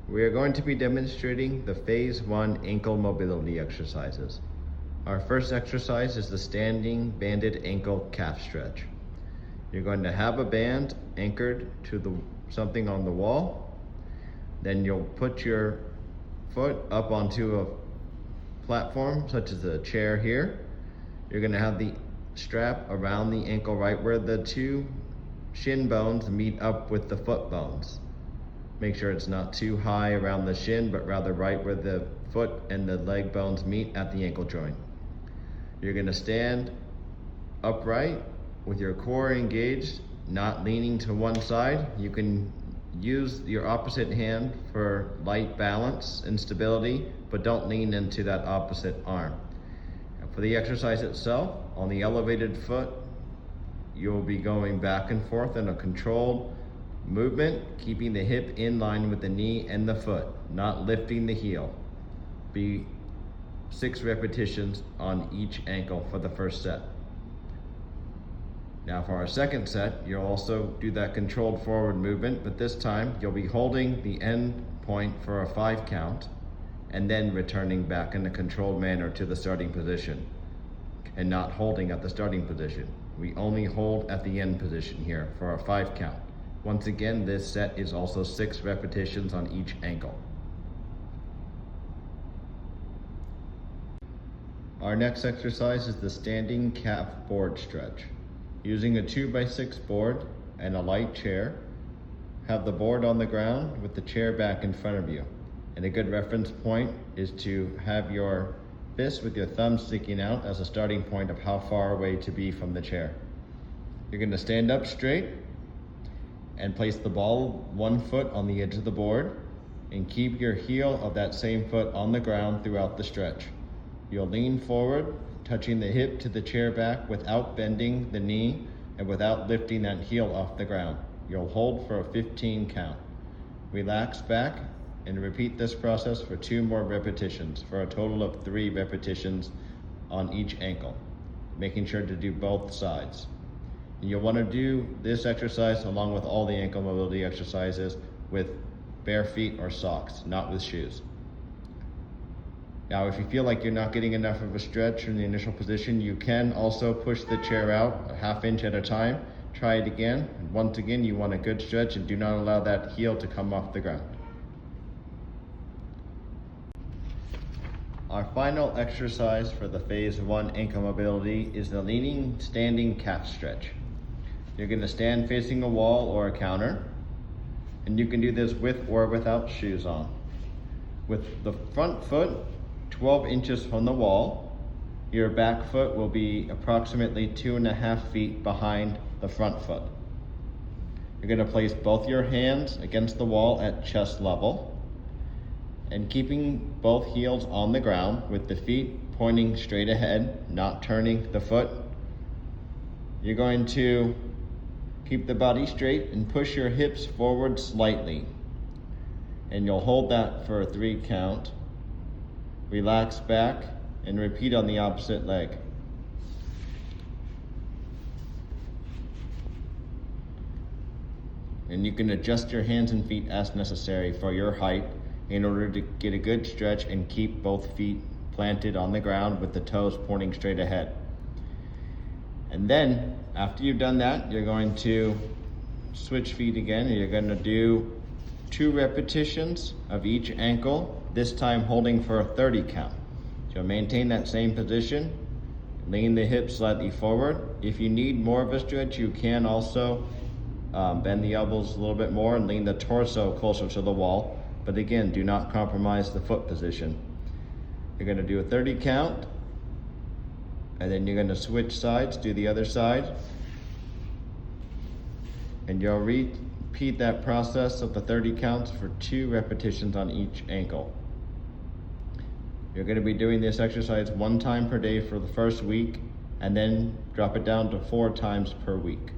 We are going to be demonstrating the Phase 1 ankle mobility exercises. Our first exercise is the standing banded ankle calf stretch. You're going to have a band anchored to something on the wall. Then you'll put your foot up onto a platform, such as a chair here. You're going to have the strap around the ankle right where the two shin bones meet up with the foot bones. Make sure it's not too high around the shin, but rather right where the foot and the leg bones meet at the ankle joint. You're going to stand upright with your core engaged, not leaning to one side. You can use your opposite hand for light balance and stability, but don't lean into that opposite arm. And for the exercise itself, on the elevated foot, you'll be going back and forth in a controlled movement, keeping the hip in line with the knee and the foot, not lifting the heel. Be 6 repetitions on each ankle for the first set. Now for our second set, you'll also do that controlled forward movement, but this time you'll be holding the end point for a 5 count and then returning back in a controlled manner to the starting position and not holding at the starting position. We only hold at the end position here for a 5 count. Once again, this set is also 6 repetitions on each ankle. Our next exercise is the standing calf board stretch. Using a 2x6 board and a light chair, have the board on the ground with the chair back in front of you. And a good reference point is to have your fist with your thumb sticking out as a starting point of how far away to be from the chair. You're going to stand up straight and place the ball 1 foot on the edge of the board and keep your heel of that same foot on the ground throughout the stretch. You'll lean forward, touching the hip to the chair back without bending the knee and without lifting that heel off the ground. You'll hold for a 15 count. Relax back and repeat this process for 2 more repetitions for a total of 3 repetitions on each ankle, making sure to do both sides. You'll want to do this exercise along with all the ankle mobility exercises with bare feet or socks, not with shoes. Now, if you feel like you're not getting enough of a stretch in the initial position, you can also push the chair out a 1/2 inch at a time. Try it again. And once again, you want a good stretch and do not allow that heel to come off the ground. Our final exercise for the Phase 1 ankle mobility is the leaning standing calf stretch. You're going to stand facing a wall or a counter, and you can do this with or without shoes on. With the front foot 12 inches from the wall, your back foot will be approximately 2.5 feet behind the front foot. You're going to place both your hands against the wall at chest level and keeping both heels on the ground with the feet pointing straight ahead, not turning the foot. You're going to keep the body straight and push your hips forward slightly. And you'll hold that for a 3 count. Relax back and repeat on the opposite leg. And you can adjust your hands and feet as necessary for your height in order to get a good stretch and keep both feet planted on the ground with the toes pointing straight ahead. And then, after you've done that, you're going to switch feet again, and you're going to do 2 repetitions of each ankle, this time holding for a 30 count. So maintain that same position, lean the hips slightly forward. If you need more of a stretch, you can also bend the elbows a little bit more and lean the torso closer to the wall. But again, do not compromise the foot position. You're going to do a 30 count, and then you're going to switch sides, do the other side, and you'll repeat that process of the 30 counts for 2 repetitions on each ankle. You're going to be doing this exercise 1 time per day for the first week, and then drop it down to 4 times per week.